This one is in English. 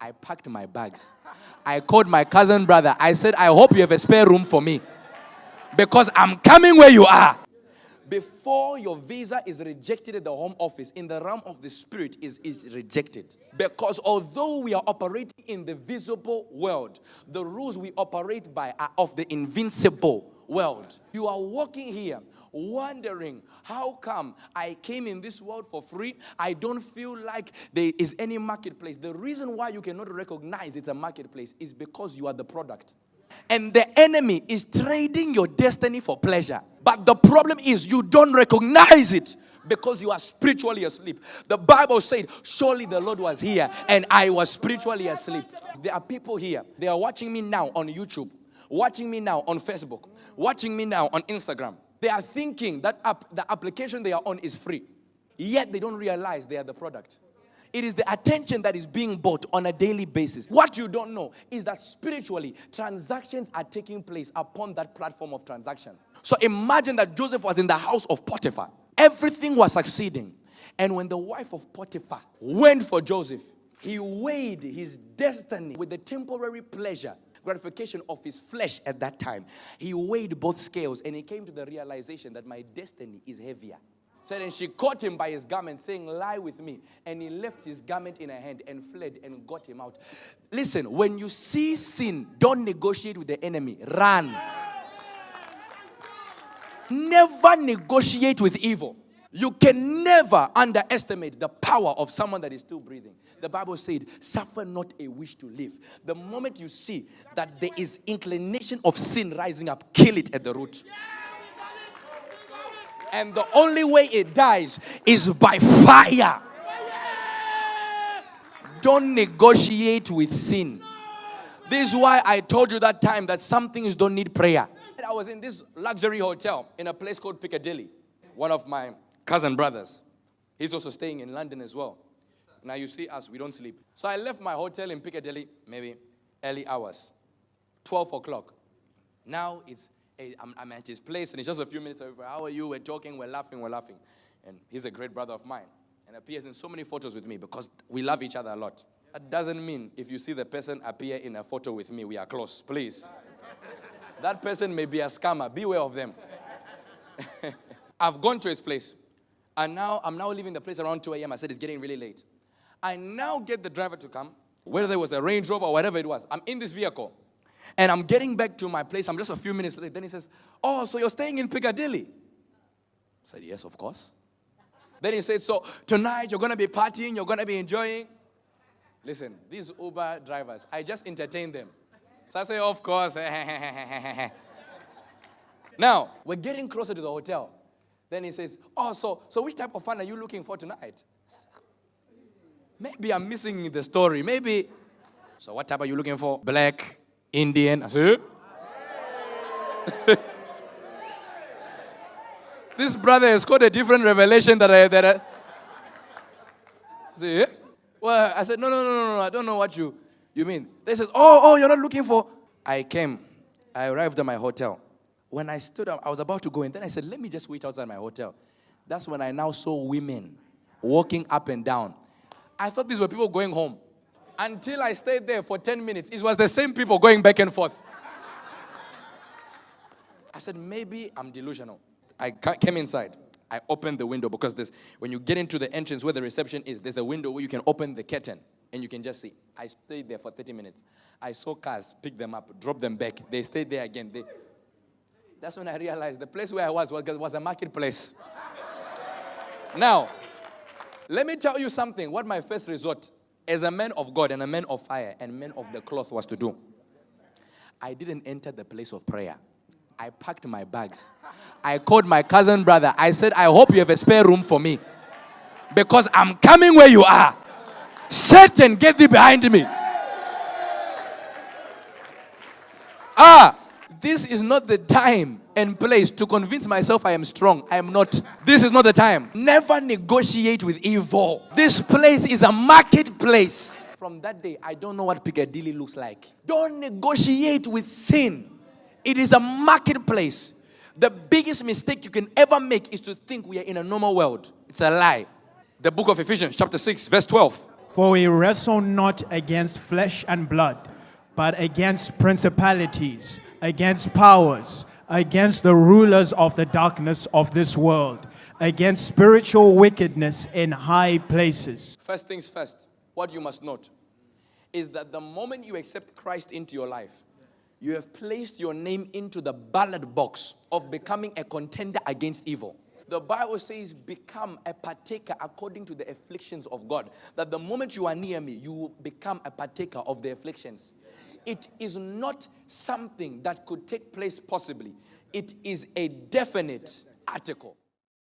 I packed my bags. I called my cousin brother. I said, I hope you have a spare room for me, because I'm coming where you are. Before your visa is rejected at the home office, in the realm of the spirit is rejected. Because although we are operating in the visible world, the rules we operate by are of the invincible world. You are walking here wondering, how come I came in this world for free? I don't feel like there is any marketplace. The reason why you cannot recognize it's a marketplace is because you are the product. And the enemy is trading your destiny for pleasure. But the problem is you don't recognize it because you are spiritually asleep. The Bible said, surely the Lord was here and I was spiritually asleep. There are people here. They are watching me now on YouTube, watching me now on Facebook, watching me now on Instagram. They are thinking that the application they are on is free. Yet they don't realize they are the product. It is the attention that is being bought on a daily basis. What you don't know is that spiritually, transactions are taking place upon that platform of transaction. So imagine that Joseph was in the house of Potiphar. Everything was succeeding. And when the wife of Potiphar went for Joseph, he weighed his destiny with the temporary pleasure, gratification of his flesh at that time. He weighed both scales and he came to the realization that my destiny is heavier. So then she caught him by his garment, saying, lie with me. And he left his garment in her hand and fled and got him out. Listen, when you see sin, don't negotiate with the enemy. Run. Never negotiate with evil. You can never underestimate the power of someone that is still breathing. The Bible said, suffer not a wish to live. The moment you see that there is inclination of sin rising up, kill it at the root. And the only way it dies is by fire. Don't negotiate with sin. This is why I told you that time that some things don't need prayer. I was in this luxury hotel in a place called Piccadilly. One of my cousin brothers, he's also staying in London as well. Now you see us, we don't sleep. So I left my hotel in Piccadilly, maybe early hours, 12 o'clock. Now I'm at his place and it's just a few minutes over. How are you? We're talking, we're laughing. And he's a great brother of mine and appears in so many photos with me because we love each other a lot. That doesn't mean if you see the person appear in a photo with me, we are close, please. That person may be a scammer. Beware of them. I've gone to his place. And I'm now leaving the place around 2 a.m. I said it's getting really late. I now get the driver to come, whether there was a Range Rover or whatever it was. I'm in this vehicle. And I'm getting back to my place. I'm just a few minutes late. Then he says, oh, so you're staying in Piccadilly? I said, yes, of course. Then he said, so tonight you're going to be partying, you're going to be enjoying. Listen, these Uber drivers, I just entertain them. So I say, of course. Now, we're getting closer to the hotel. Then he says, oh, so which type of fun are you looking for tonight? I said, maybe I'm missing the story. Maybe. So what type are you looking for? Black, Indian. I said, this brother has got a different revelation that I say, yeah? Well, I said, no, I don't know what you mean. They said, oh, you're not looking for. I arrived at my hotel. When I stood up, I was about to go in. Then I said, let me just wait outside my hotel. That's when I now saw women walking up and down. I thought these were people going home. Until I stayed there for 10 minutes, it was the same people going back and forth. I said, maybe I'm delusional. I came inside. I opened the window because when you get into the entrance where the reception is, there's a window where you can open the curtain and you can just see. I stayed there for 30 minutes. I saw cars pick them up, drop them back. They stayed there again. That's when I realized the place where I was a marketplace. Now, let me tell you something. What my first resort as a man of God and a man of fire and man of the cloth was to do. I didn't enter the place of prayer. I packed my bags. I called my cousin brother. I said, I hope you have a spare room for me, because I'm coming where you are. Satan, get thee behind me. This is not the time and place to convince myself I am strong. I am not. This is not the time. Never negotiate with evil. This place is a marketplace. From that day, I don't know what Piccadilly looks like. Don't negotiate with sin. It is a marketplace. The biggest mistake you can ever make is to think we are in a normal world. It's a lie. The book of Ephesians, chapter 6, verse 12. For we wrestle not against flesh and blood, but against principalities, against powers, against the rulers of the darkness of this world, against spiritual wickedness in high places. First things first, what you must note is that the moment you accept Christ into your life, you have placed your name into the ballot box of becoming a contender against evil. The Bible says, become a partaker according to the afflictions of God. That the moment you are near me, you will become a partaker of the afflictions. It is not something that could take place possibly. It is a definite article.